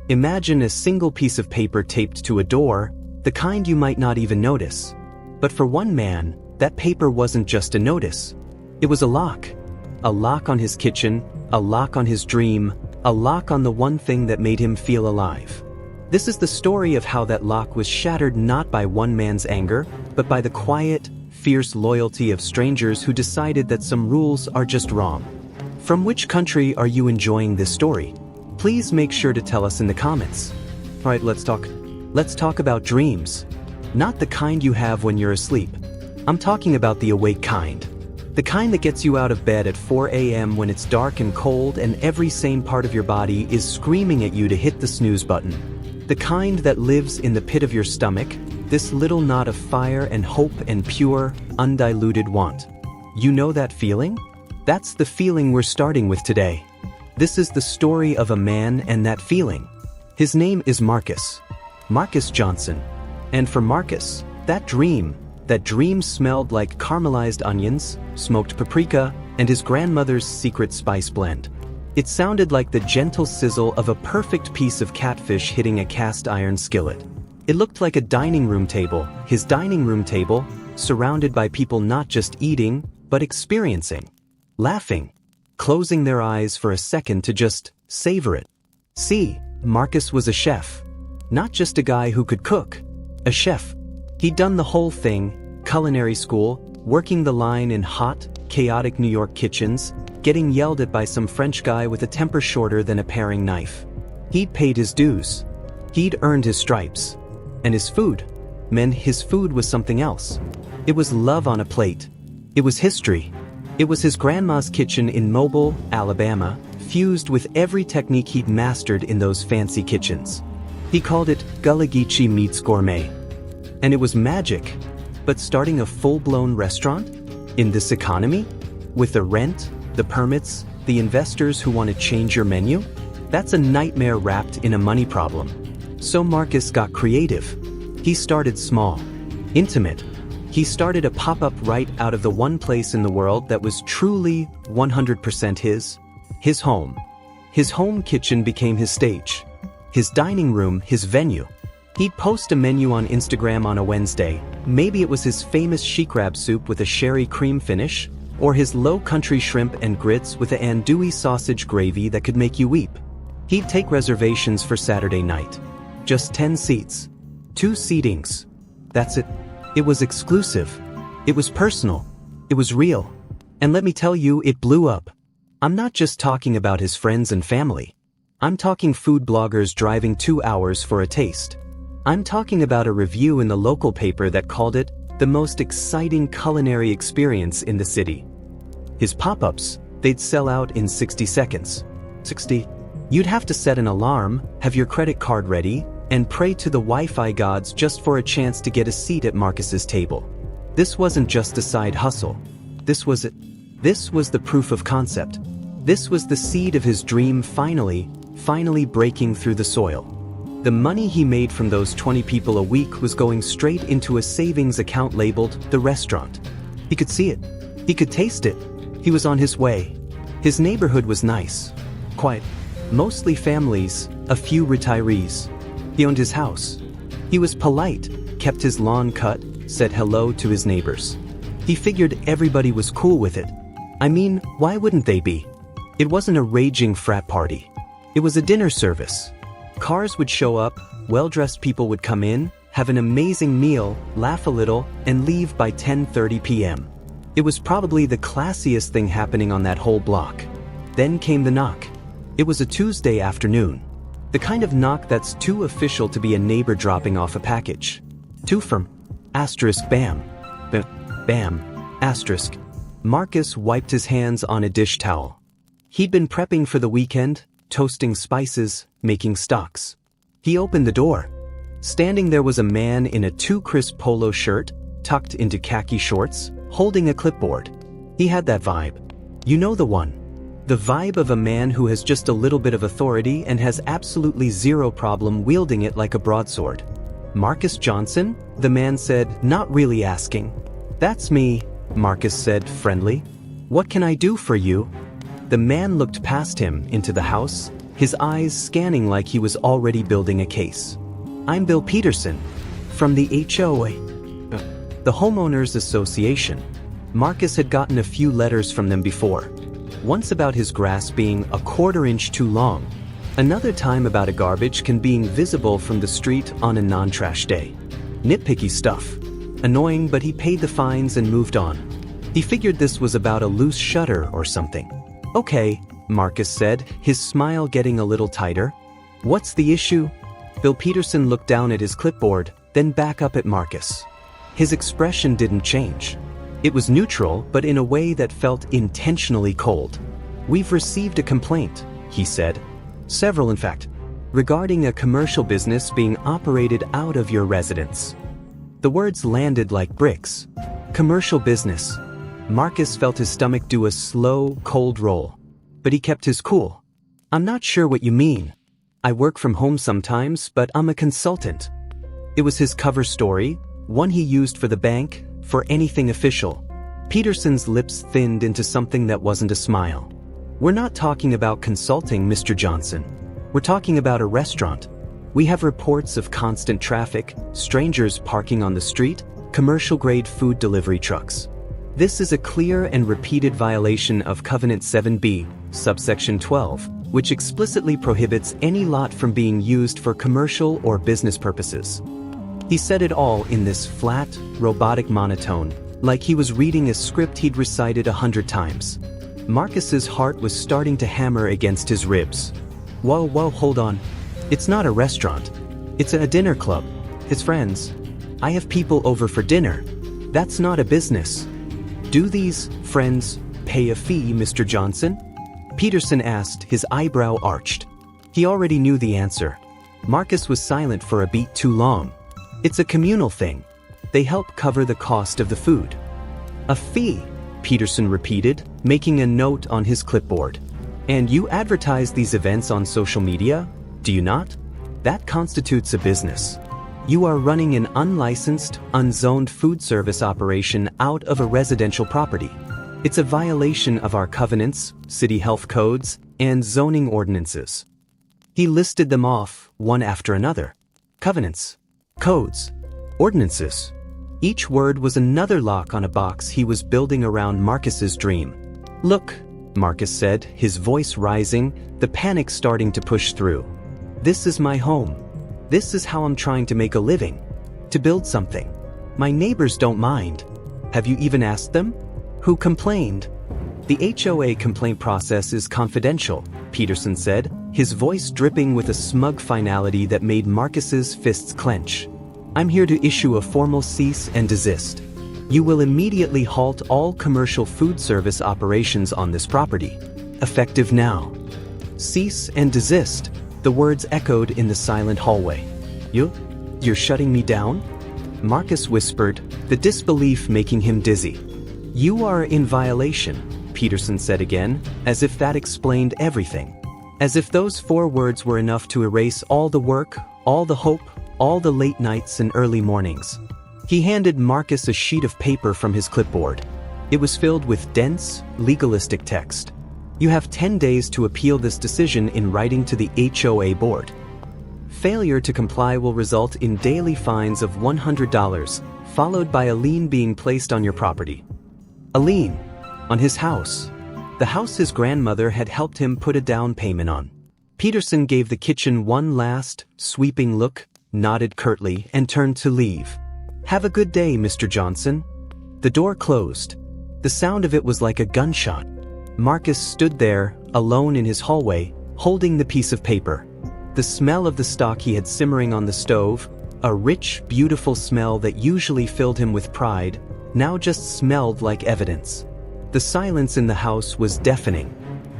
Imagine a single piece of paper taped to a door, the kind you might not even notice. But for one man, that paper wasn't just a notice. It was a lock. A lock on his kitchen, a lock on his dream, a lock on the one thing that made him feel alive. This is the story of how that lock was shattered not by one man's anger, but by the quiet, fierce loyalty of strangers who decided that some rules are just wrong. From which country are you enjoying this story? Please make sure to tell us in the comments. Alright, let's talk about dreams. Not the kind you have when you're asleep. I'm talking about the awake kind. The kind that gets you out of bed at 4 a.m. when it's dark and cold and every sane part of your body is screaming at you to hit the snooze button. The kind that lives in the pit of your stomach, this little knot of fire and hope and pure, undiluted want. You know that feeling? That's the feeling we're starting with today. This is the story of a man and that feeling. His name is Marcus. Marcus Johnson. And for Marcus, that dream smelled like caramelized onions, smoked paprika, and his grandmother's secret spice blend. It sounded like the gentle sizzle of a perfect piece of catfish hitting a cast iron skillet. It looked like a dining room table, his dining room table, surrounded by people not just eating, but experiencing, laughing, closing their eyes for a second to just savor it. See, Marcus was a chef. Not just a guy who could cook. A chef. He'd done the whole thing, culinary school, working the line in hot, chaotic New York kitchens, getting yelled at by some French guy with a temper shorter than a paring knife. He'd paid his dues. He'd earned his stripes. And his food was something else. It was love on a plate. It was history. It was his grandma's kitchen in Mobile, Alabama, fused with every technique he'd mastered in those fancy kitchens. He called it Gullah Geechee meets gourmet. And it was magic. But starting a full-blown restaurant? In this economy? With the rent, the permits, the investors who want to change your menu? That's a nightmare wrapped in a money problem. So Marcus got creative. He started small, intimate. He started a pop-up right out of the one place in the world that was truly 100% his home. His home kitchen became his stage. His dining room, his venue. He'd post a menu on Instagram on a Wednesday. Maybe it was his famous she crab soup with a sherry cream finish, or his low country shrimp and grits with an andouille sausage gravy that could make you weep. He'd take reservations for Saturday night. Just 10 seats. 2 seatings. That's it. It was exclusive. It was personal. It was real. And let me tell you, it blew up. I'm not just talking about his friends and family. I'm talking food bloggers driving 2 hours for a taste. I'm talking about a review in the local paper that called it the most exciting culinary experience in the city. His pop-ups, they'd sell out in 60 seconds. 60. You'd have to set an alarm, have your credit card ready, and pray to the Wi-Fi gods just for a chance to get a seat at Marcus's table. This wasn't just a side hustle. This was it. This was the proof of concept. This was the seed of his dream finally breaking through the soil. The money he made from those 20 people a week was going straight into a savings account labeled the restaurant. He could see it. He could taste it. He was on his way. His neighborhood was nice, quiet, mostly families, a few retirees. He owned his house. He was polite, kept his lawn cut, said hello to his neighbors. He figured everybody was cool with it. I mean, why wouldn't they be? It wasn't a raging frat party. It was a dinner service. Cars would show up, well-dressed people would come in, have an amazing meal, laugh a little, and leave by 10:30 p.m. It was probably the classiest thing happening on that whole block. Then came the knock. It was a Tuesday afternoon. The kind of knock that's too official to be a neighbor dropping off a package. Too firm. Asterisk bam. Bam. Asterisk. Marcus wiped his hands on a dish towel. He'd been prepping for the weekend, toasting spices, making stocks. He opened the door. Standing there was a man in a too crisp polo shirt, tucked into khaki shorts, holding a clipboard. He had that vibe. You know the one. The vibe of a man who has just a little bit of authority and has absolutely zero problem wielding it like a broadsword. Marcus Johnson? The man said, not really asking. That's me, Marcus said, friendly. What can I do for you? The man looked past him into the house, his eyes scanning like he was already building a case. "I'm Bill Peterson, from the HOA, the Homeowners Association." Marcus had gotten a few letters from them before. Once about his grass being a quarter-inch too long. Another time about a garbage can being visible from the street on a non-trash day. Nitpicky stuff. Annoying, but he paid the fines and moved on. He figured this was about a loose shutter or something. "Okay," Marcus said, his smile getting a little tighter. "What's the issue?" Bill Peterson looked down at his clipboard, then back up at Marcus. His expression didn't change. It was neutral, but in a way that felt intentionally cold. "We've received a complaint," he said. "Several, in fact, regarding a commercial business being operated out of your residence." The words landed like bricks. Commercial business. Marcus felt his stomach do a slow, cold roll. But he kept his cool. "I'm not sure what you mean. I work from home sometimes, but I'm a consultant." It was his cover story, one he used for the bank, for anything official. Peterson's lips thinned into something that wasn't a smile. "We're not talking about consulting, Mr. Johnson. We're talking about a restaurant. We have reports of constant traffic, strangers parking on the street, commercial-grade food delivery trucks. This is a clear and repeated violation of Covenant 7b, subsection 12, which explicitly prohibits any lot from being used for commercial or business purposes." He said it all in this flat, robotic monotone, like he was reading a script he'd recited 100 times. Marcus's heart was starting to hammer against his ribs. Whoa, hold on. It's not a restaurant. It's a dinner club. It's friends. I have people over for dinner. That's not a business. "Do these friends pay a fee, Mr. Johnson?" Peterson asked, his eyebrow arched. He already knew the answer. Marcus was silent for a beat too long. "It's a communal thing. They help cover the cost of the food." "A fee," Peterson repeated, making a note on his clipboard. "And you advertise these events on social media, do you not? That constitutes a business. You are running an unlicensed, unzoned food service operation out of a residential property. It's a violation of our covenants, city health codes, and zoning ordinances." He listed them off, one after another. Covenants, codes, ordinances. Each word was another lock on a box he was building around Marcus's dream. "Look," Marcus said, his voice rising, the panic starting to push through. "This is my home. This is how I'm trying to make a living. To build something. My neighbors don't mind. Have you even asked them? Who complained?" "The HOA complaint process is confidential," Peterson said, his voice dripping with a smug finality that made Marcus's fists clench. "I'm here to issue a formal cease and desist. You will immediately halt all commercial food service operations on this property. Effective now." Cease and desist, the words echoed in the silent hallway. You're shutting me down?" Marcus whispered, the disbelief making him dizzy. "You are in violation," Peterson said again, as if that explained everything. As if those 4 words were enough to erase all the work, all the hope, all the late nights and early mornings. He handed Marcus a sheet of paper from his clipboard. It was filled with dense, legalistic text. "You have 10 days to appeal this decision in writing to the HOA board. Failure to comply will result in daily fines of $100, followed by a lien being placed on your property." A lien? On his house. The house his grandmother had helped him put a down payment on. Peterson gave the kitchen one last, sweeping look, nodded curtly, and turned to leave. "Have a good day, Mr. Johnson." The door closed. The sound of it was like a gunshot. Marcus stood there, alone in his hallway, holding the piece of paper. The smell of the stock he had simmering on the stove, a rich, beautiful smell that usually filled him with pride, now just smelled like evidence. The silence in the house was deafening.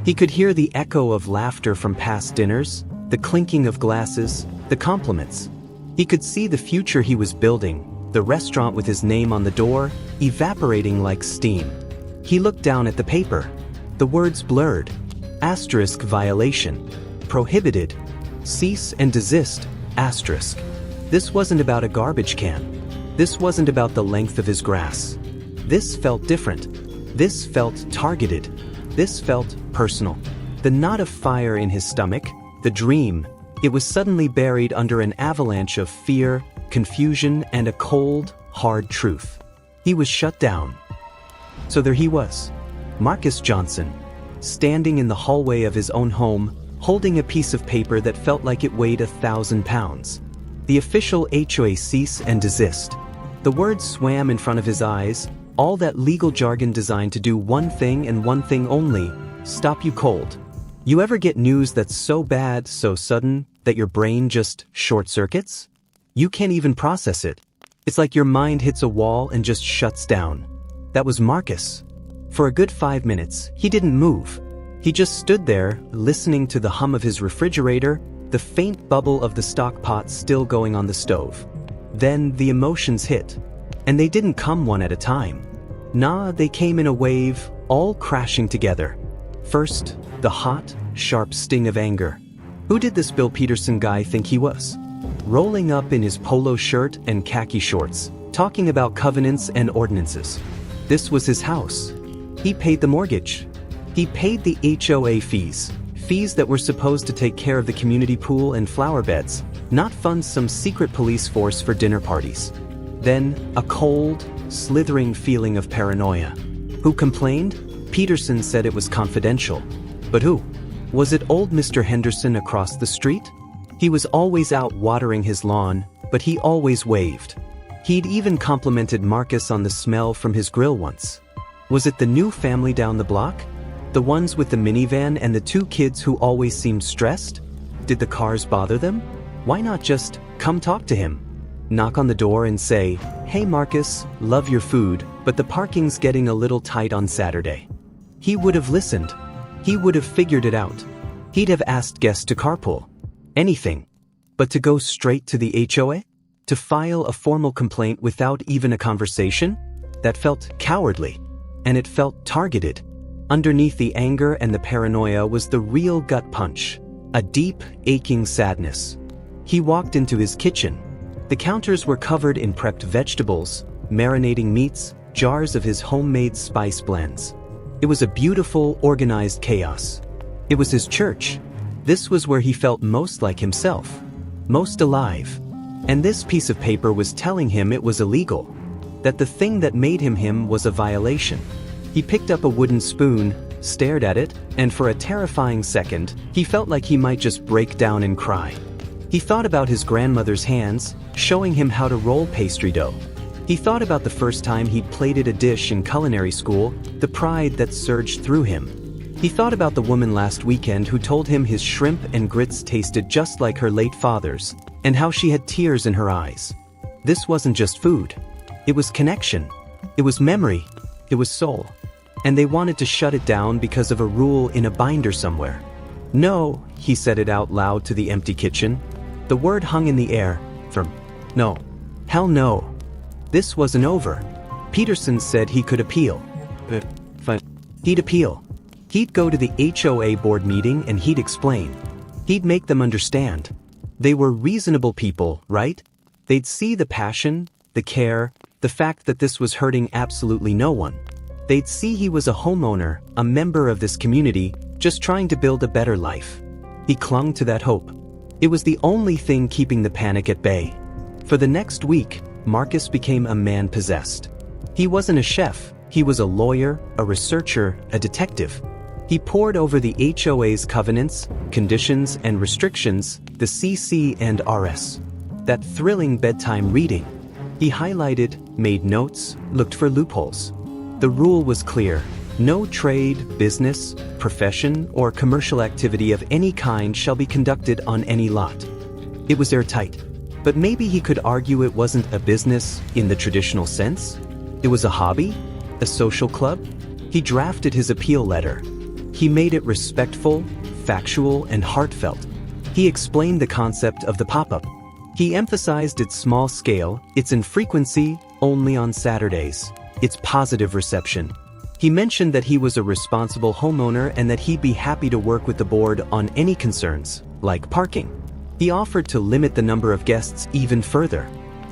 He could hear the echo of laughter from past dinners, the clinking of glasses, the compliments. He could see the future he was building, the restaurant with his name on the door, evaporating like steam. He looked down at the paper. The words blurred. Asterisk violation. Prohibited. Cease and desist. Asterisk. This wasn't about a garbage can. This wasn't about the length of his grass. This felt different. This felt targeted. This felt personal. The knot of fire in his stomach, The dream, it was suddenly buried under an avalanche of fear, confusion, and a cold, hard truth. He was shut down. So there he was, Marcus Johnson, standing in the hallway of his own home, holding a piece of paper that felt like it weighed 1,000 pounds. The official HOA cease and desist. The words swam in front of his eyes, all that legal jargon designed to do one thing and one thing only: stop you cold. You ever get news that's so bad, so sudden, that your brain just short-circuits? You can't even process it. It's like your mind hits a wall and just shuts down. That was Marcus. For a good 5 minutes, he didn't move. He just stood there, listening to the hum of his refrigerator, the faint bubble of the stock pot still going on the stove. Then the emotions hit. And they didn't come one at a time. Nah, they came in a wave, all crashing together. First, the hot, sharp sting of anger. Who did this Bill Peterson guy think he was? Rolling up in his polo shirt and khaki shorts, talking about covenants and ordinances. This was his house. He paid the mortgage. He paid the HOA fees that were supposed to take care of the community pool and flower beds, not fund some secret police force for dinner parties. Then, a cold, slithering feeling of paranoia. Who complained? Peterson said it was confidential. But who? Was it old Mr. Henderson across the street? He was always out watering his lawn, but he always waved. He'd even complimented Marcus on the smell from his grill once. Was it the new family down the block? The ones with the minivan and the 2 kids who always seemed stressed? Did the cars bother them? Why not just come talk to him? Knock on the door and say, "Hey Marcus, love your food, but the parking's getting a little tight on Saturday." He would have listened. He would have figured it out. He'd have asked guests to carpool. Anything. But to go straight to the HOA? To file a formal complaint without even a conversation? That felt cowardly. And it felt targeted. Underneath the anger and the paranoia was the real gut punch. A deep, aching sadness. He walked into his kitchen. The counters were covered in prepped vegetables, marinating meats, jars of his homemade spice blends. It was a beautiful, organized chaos. It was his church. This was where he felt most like himself, most alive. And this piece of paper was telling him it was illegal, that the thing that made him him was a violation. He picked up a wooden spoon, stared at it, and for a terrifying second, he felt like he might just break down and cry. He thought about his grandmother's hands, showing him how to roll pastry dough. He thought about the first time he'd plated a dish in culinary school, the pride that surged through him. He thought about the woman last weekend who told him his shrimp and grits tasted just like her late father's, and how she had tears in her eyes. This wasn't just food. It was connection. It was memory. It was soul. And they wanted to shut it down because of a rule in a binder somewhere. No, he said it out loud to the empty kitchen. The word hung in the air. No. Hell no. This wasn't over. Peterson said he could appeal. Fine. He'd appeal. He'd go to the HOA board meeting and he'd explain. He'd make them understand. They were reasonable people, right? They'd see the passion, the care, the fact that this was hurting absolutely no one. They'd see he was a homeowner, a member of this community, just trying to build a better life. He clung to that hope. It was the only thing keeping the panic at bay. For the next week, Marcus became a man possessed. He wasn't a chef, he was a lawyer, a researcher, a detective. He pored over the HOA's covenants, conditions, and restrictions, the CC and RS. That thrilling bedtime reading. He highlighted, made notes, looked for loopholes. The rule was clear. No trade, business, profession, or commercial activity of any kind shall be conducted on any lot. It was airtight. But maybe he could argue it wasn't a business in the traditional sense. It was a hobby, a social club. He drafted his appeal letter. He made it respectful, factual, and heartfelt. He explained the concept of the pop-up. He emphasized its small scale, its infrequency, only on Saturdays, its positive reception. He mentioned that he was a responsible homeowner and that he'd be happy to work with the board on any concerns, like parking. He offered to limit the number of guests even further.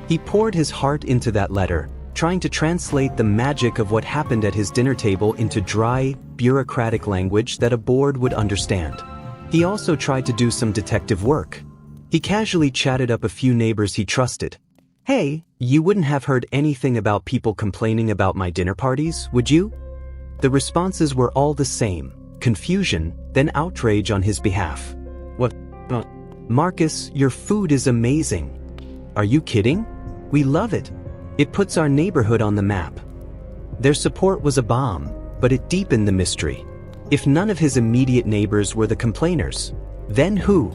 He poured his heart into that letter, trying to translate the magic of what happened at his dinner table into dry, bureaucratic language that a board would understand. He He also tried to do some detective work. He casually chatted up a few neighbors he trusted. "Hey, you wouldn't have heard anything about people complaining about my dinner parties, would you?" The responses were all the same: confusion, then outrage on his behalf. "What? Marcus, your food is amazing. Are you kidding? We love it. It puts our neighborhood on the map." Their support was a bomb, but it deepened the mystery. If none of his immediate neighbors were the complainers, then who?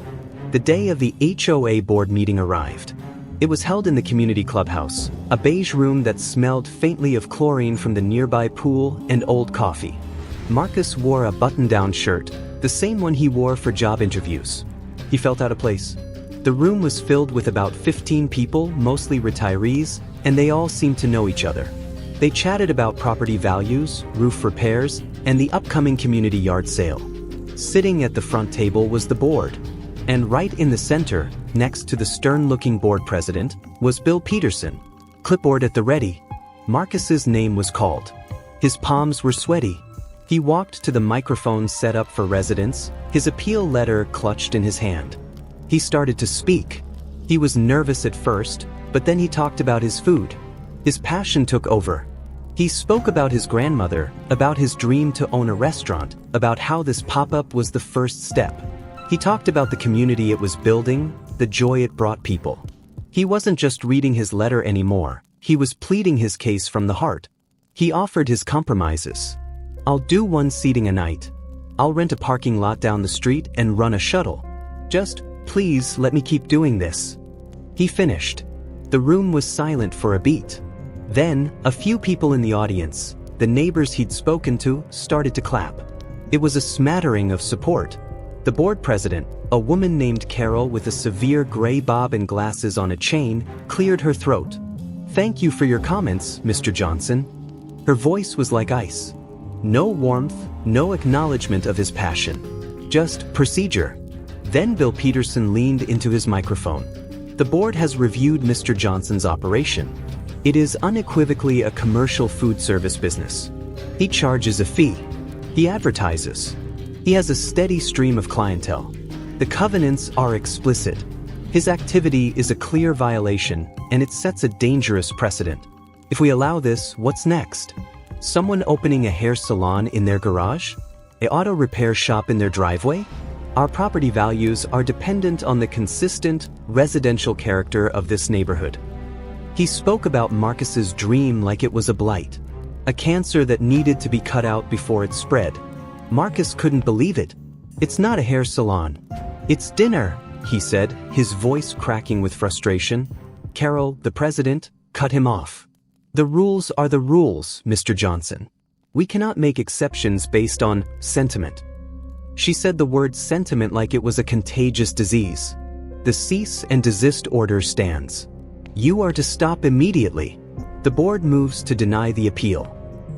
The day of the HOA board meeting arrived. It was held in the community clubhouse, a beige room that smelled faintly of chlorine from the nearby pool and old coffee. Marcus wore a button-down shirt, the same one he wore for job interviews. He felt out of place. The room was filled with about 15 people, mostly retirees, and they all seemed to know each other. They chatted about property values, roof repairs, and the upcoming community yard sale. Sitting at the front table was the board, and right in the center, next to the stern-looking board president, was Bill Peterson. Clipboard at the ready. Marcus's name was called. His palms were sweaty. He walked to the microphone set up for residents, his appeal letter clutched in his hand. He started to speak. He was nervous at first, but then he talked about his food. His passion took over. He spoke about his grandmother, about his dream to own a restaurant, about how this pop-up was the first step. He talked about the community it was building, the joy it brought people. He wasn't just reading his letter anymore, he was pleading his case from the heart. He offered his compromises. "I'll do one seating a night. I'll rent a parking lot down the street and run a shuttle. Just, please let me keep doing this." He finished. The room was silent for a beat. Then, a few people in the audience, the neighbors he'd spoken to, started to clap. It was a smattering of support. The board president, a woman named Carol with a severe gray bob and glasses on a chain, cleared her throat. "Thank you for your comments, Mr. Johnson." Her voice was like ice. No warmth, no acknowledgement of his passion. Just procedure. Then Bill Peterson leaned into his microphone. "The board has reviewed Mr. Johnson's operation. It is unequivocally a commercial food service business. He charges a fee. He advertises. He has a steady stream of clientele. The covenants are explicit. His activity is a clear violation, and it sets a dangerous precedent. If we allow this, what's next? Someone opening a hair salon in their garage? An auto repair shop in their driveway? Our property values are dependent on the consistent, residential character of this neighborhood." He spoke about Marcus's dream like it was a blight, a cancer that needed to be cut out before it spread. Marcus couldn't believe it. "It's not a hair salon. It's dinner," he said, his voice cracking with frustration. Carol, the president, cut him off. "The rules are the rules, Mr. Johnson. We cannot make exceptions based on sentiment." She said the word sentiment like it was a contagious disease. "The cease and desist order stands. You are to stop immediately." The board moves to deny the appeal.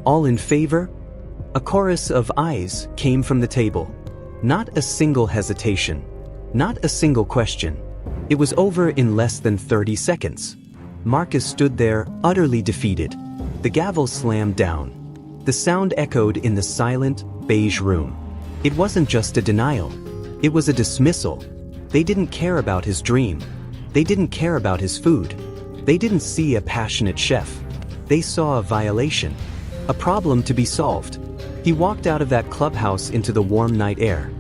"All in favor?" A chorus of ayes came from the table. Not a single hesitation. Not a single question. It was over in less than 30 seconds. Marcus stood there, utterly defeated. The gavel slammed down. The sound echoed in the silent, beige room. It wasn't just a denial. It was a dismissal. They didn't care about his dream. They didn't care about his food. They didn't see a passionate chef. They saw a violation. A problem to be solved. He walked out of that clubhouse into the warm night air.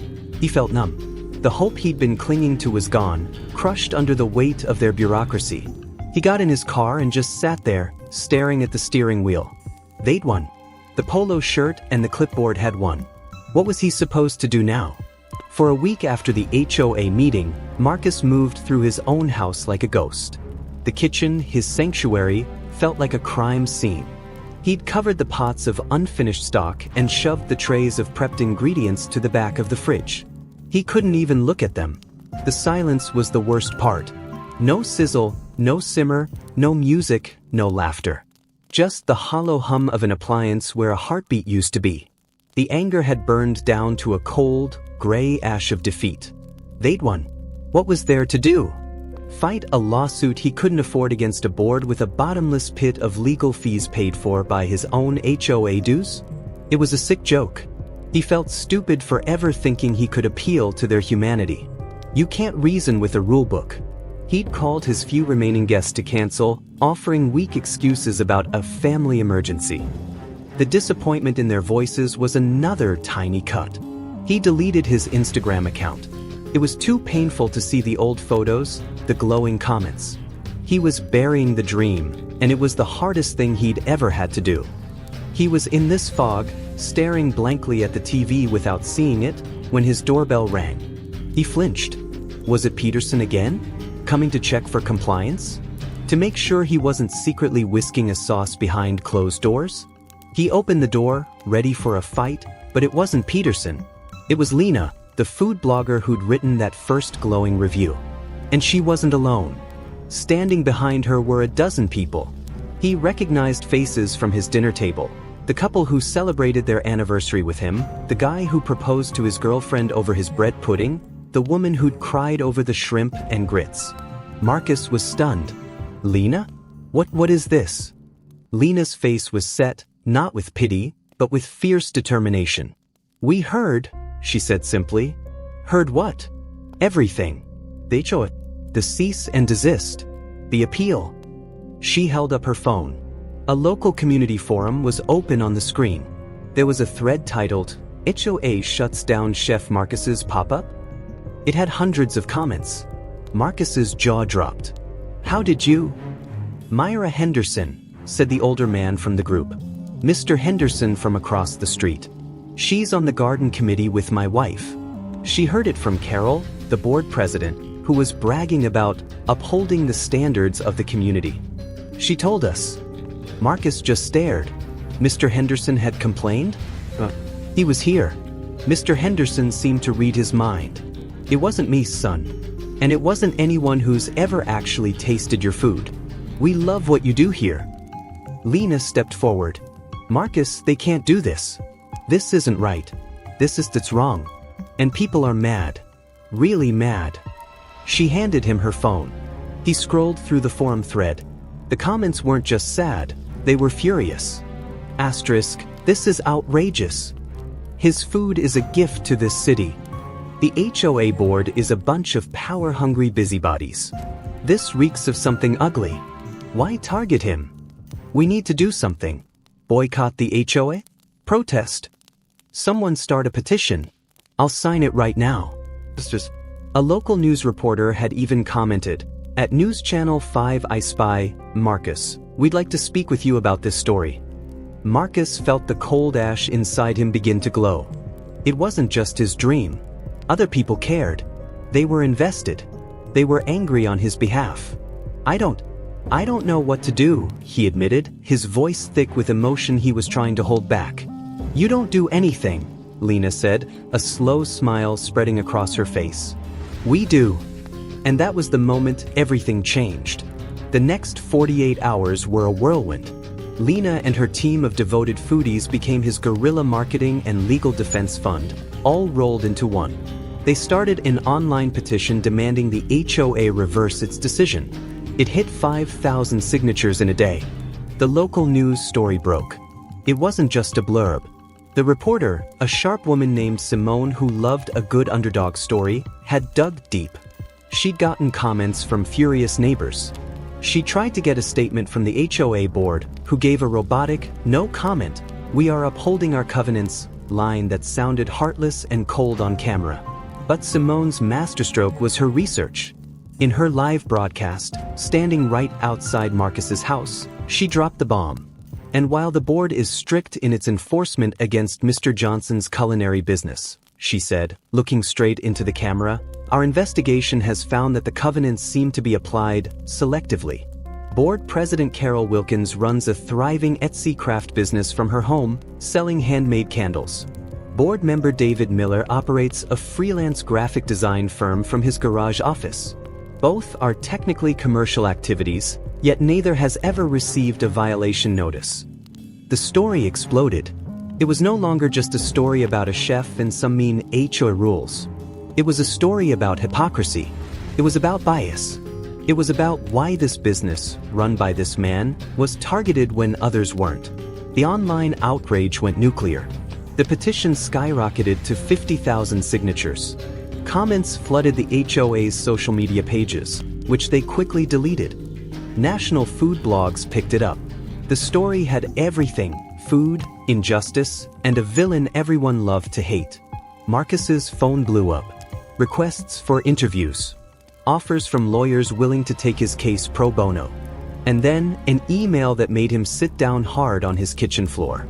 He felt numb. The hope he'd been clinging to was gone, crushed under the weight of their bureaucracy. He got in his car and just sat there, staring at the steering wheel. They'd won. The polo shirt and the clipboard had won. What was he supposed to do now? For a week after the HOA meeting, Marcus moved through his own house like a ghost. The kitchen, his sanctuary, felt like a crime scene. He'd covered the pots of unfinished stock and shoved the trays of prepped ingredients to the back of the fridge. He couldn't even look at them. The silence was the worst part. No sizzle, no simmer, no music, no laughter. Just the hollow hum of an appliance where a heartbeat used to be. The anger had burned down to a cold, gray ash of defeat. They'd won. What was there to do? Fight a lawsuit he couldn't afford against a board with a bottomless pit of legal fees paid for by his own HOA dues? It was a sick joke. He felt stupid for ever thinking he could appeal to their humanity. You can't reason with a rulebook. He'd called his few remaining guests to cancel, offering weak excuses about a family emergency. The disappointment in their voices was another tiny cut. He deleted his Instagram account. It was too painful to see the old photos, the glowing comments. He was burying the dream, and it was the hardest thing he'd ever had to do. He was in this fog, staring blankly at the TV without seeing it, when his doorbell rang. He flinched. Was it Peterson again? Coming to check for compliance? To make sure he wasn't secretly whisking a sauce behind closed doors? He opened the door, ready for a fight, but it wasn't Peterson. It was Lena, the food blogger who'd written that first glowing review. And she wasn't alone. Standing behind her were a dozen people. He recognized faces from his dinner table. The couple who celebrated their anniversary with him, the guy who proposed to his girlfriend over his bread pudding, the woman who'd cried over the shrimp and grits. Marcus was stunned. Lena? What is this? Lena's face was set, not with pity, but with fierce determination. We heard, she said simply. Heard what? Everything. The HOA. The cease and desist. The appeal. She held up her phone. A local community forum was open on the screen. There was a thread titled, HOA shuts down Chef Marcus's pop-up? It had hundreds of comments. Marcus's jaw dropped. How did you? Myra Henderson, said the older man from the group. Mr. Henderson from across the street. She's on the garden committee with my wife. She heard it from Carol, the board president, who was bragging about upholding the standards of the community. She told us. Marcus just stared. Mr. Henderson had complained? He was here. Mr. Henderson seemed to read his mind. It wasn't me, son. And it wasn't anyone who's ever actually tasted your food. We love what you do here. Lena stepped forward. Marcus, they can't do this. This isn't right. That's wrong. And people are mad. Really mad. She handed him her phone. He scrolled through the forum thread. The comments weren't just sad, they were furious. Asterisk, this is outrageous. His food is a gift to this city. The HOA board is a bunch of power-hungry busybodies. This reeks of something ugly. Why target him? We need to do something. Boycott the HOA? Protest. Someone start a petition. I'll sign it right now. A local news reporter had even commented, at News Channel 5 I spy, Marcus, we'd like to speak with you about this story. Marcus felt the cold ash inside him begin to glow. It wasn't just his dream. Other people cared. They were invested. They were angry on his behalf. I don't know what to do, he admitted, his voice thick with emotion he was trying to hold back. You don't do anything, Lena said, a slow smile spreading across her face. We do. And that was the moment everything changed. The next 48 hours were a whirlwind. Lena and her team of devoted foodies became his guerrilla marketing and legal defense fund, all rolled into one. They started an online petition demanding the HOA reverse its decision. It hit 5,000 signatures in a day. The local news story broke. It wasn't just a blurb. The reporter, a sharp woman named Simone who loved a good underdog story, had dug deep. She'd gotten comments from furious neighbors. She tried to get a statement from the HOA board, who gave a robotic, no comment, we are upholding our covenants, line that sounded heartless and cold on camera. But Simone's masterstroke was her research. In her live broadcast, standing right outside Marcus's house, she dropped the bomb. And while the board is strict in its enforcement against Mr. Johnson's culinary business, she said, looking straight into the camera, our investigation has found that the covenants seem to be applied selectively. Board President Carol Wilkins runs a thriving Etsy craft business from her home, selling handmade candles. Board member David Miller operates a freelance graphic design firm from his garage office. Both are technically commercial activities, yet neither has ever received a violation notice. The story exploded. It was no longer just a story about a chef and some mean HOA rules. It was a story about hypocrisy. It was about bias. It was about why this business, run by this man, was targeted when others weren't. The online outrage went nuclear. The petition skyrocketed to 50,000 signatures. Comments flooded the HOA's social media pages, which they quickly deleted. National food blogs picked it up. The story had everything: food, injustice, and a villain everyone loved to hate. Marcus's phone blew up. Requests for interviews. Offers from lawyers willing to take his case pro bono. And then, an email that made him sit down hard on his kitchen floor.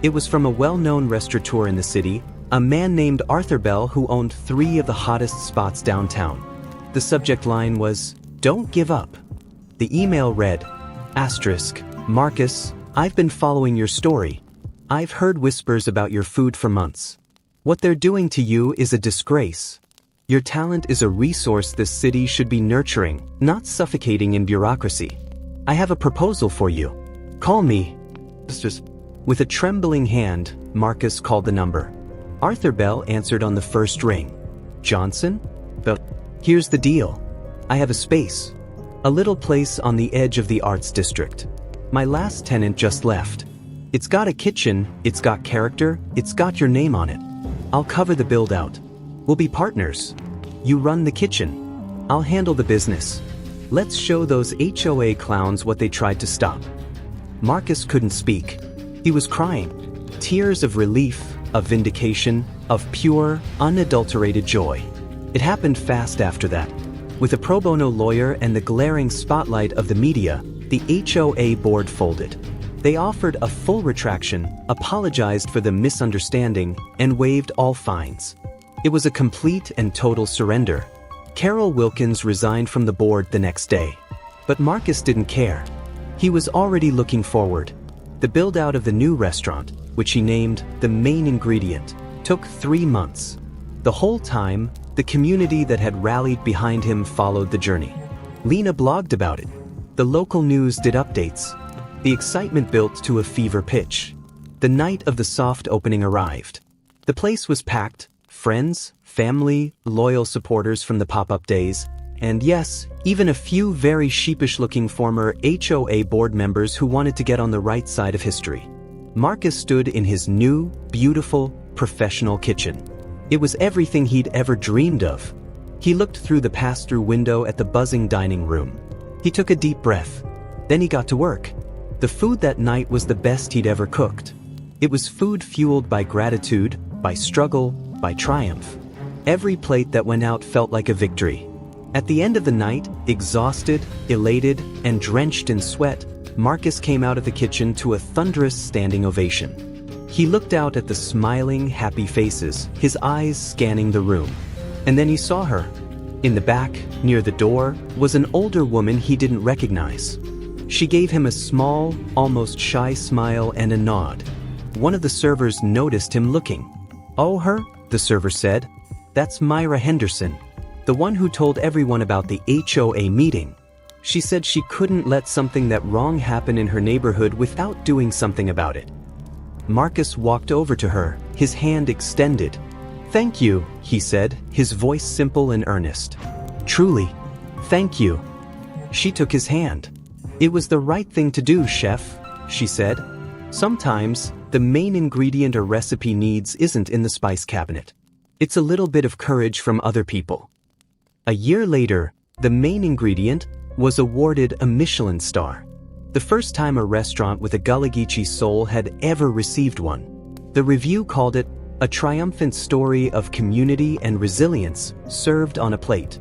It was from a well-known restaurateur in the city, a man named Arthur Bell who owned 3 of the hottest spots downtown. The subject line was, "Don't give up." The email read, "Marcus, I've been following your story. I've heard whispers about your food for months. What they're doing to you is a disgrace. Your talent is a resource this city should be nurturing, not suffocating in bureaucracy. I have a proposal for you. Call me." With a trembling hand, Marcus called the number. Arthur Bell answered on the first ring. "Johnson? Here's the deal. I have a space. A little place on the edge of the arts district. My last tenant just left. It's got a kitchen, it's got character, it's got your name on it. I'll cover the build-out. We'll be partners. You run the kitchen. I'll handle the business. Let's show those HOA clowns what they tried to stop." Marcus couldn't speak. He was crying. Tears of relief, of vindication, of pure, unadulterated joy. It happened fast after that. With a pro bono lawyer and the glaring spotlight of the media, the HOA board folded. They offered a full retraction, apologized for the misunderstanding, and waived all fines. It was a complete and total surrender. Carol Wilkins resigned from the board the next day. But Marcus didn't care. He was already looking forward. The build-out of the new restaurant, which he named The Main Ingredient, took 3 months. The whole time, the community that had rallied behind him followed the journey. Lena blogged about it. The local news did updates. The excitement built to a fever pitch. The night of the soft opening arrived. The place was packed. Friends, family, loyal supporters from the pop-up days, and yes, even a few very sheepish-looking former HOA board members who wanted to get on the right side of history. Marcus stood in his new, beautiful, professional kitchen. It was everything he'd ever dreamed of. He looked through the pass-through window at the buzzing dining room. He took a deep breath. Then he got to work. The food that night was the best he'd ever cooked. It was food fueled by gratitude, by struggle, by triumph. Every plate that went out felt like a victory. At the end of the night, exhausted, elated, and drenched in sweat, Marcus came out of the kitchen to a thunderous standing ovation. He looked out at the smiling, happy faces, his eyes scanning the room. And then he saw her. In the back, near the door, was an older woman he didn't recognize. She gave him a small, almost shy smile and a nod. One of the servers noticed him looking. "Oh, her?" the server said. "That's Myra Henderson, the one who told everyone about the HOA meeting. She said she couldn't let something that wrong happen in her neighborhood without doing something about it." Marcus walked over to her, his hand extended. "Thank you," he said, his voice simple and earnest. "Truly, thank you." She took his hand. "It was the right thing to do, chef," she said. "Sometimes, the main ingredient a recipe needs isn't in the spice cabinet. It's a little bit of courage from other people." A year later, The Main Ingredient was awarded a Michelin star. The first time a restaurant with a Gullah Geechee soul had ever received one. The review called it a triumphant story of community and resilience served on a plate.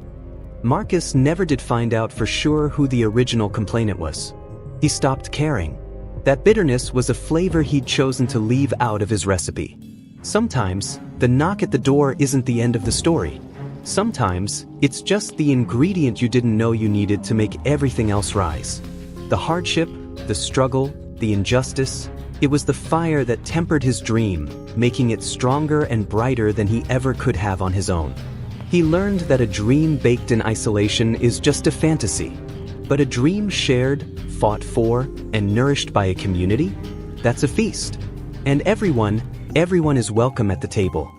Marcus never did find out for sure who the original complainant was. He stopped caring. That bitterness was a flavor he'd chosen to leave out of his recipe. Sometimes, the knock at the door isn't the end of the story. Sometimes, it's just the ingredient you didn't know you needed to make everything else rise. The hardship, the struggle, the injustice, it was the fire that tempered his dream, making it stronger and brighter than he ever could have on his own. He learned that a dream baked in isolation is just a fantasy. But a dream shared, fought for, and nourished by a community? That's a feast. And everyone is welcome at the table.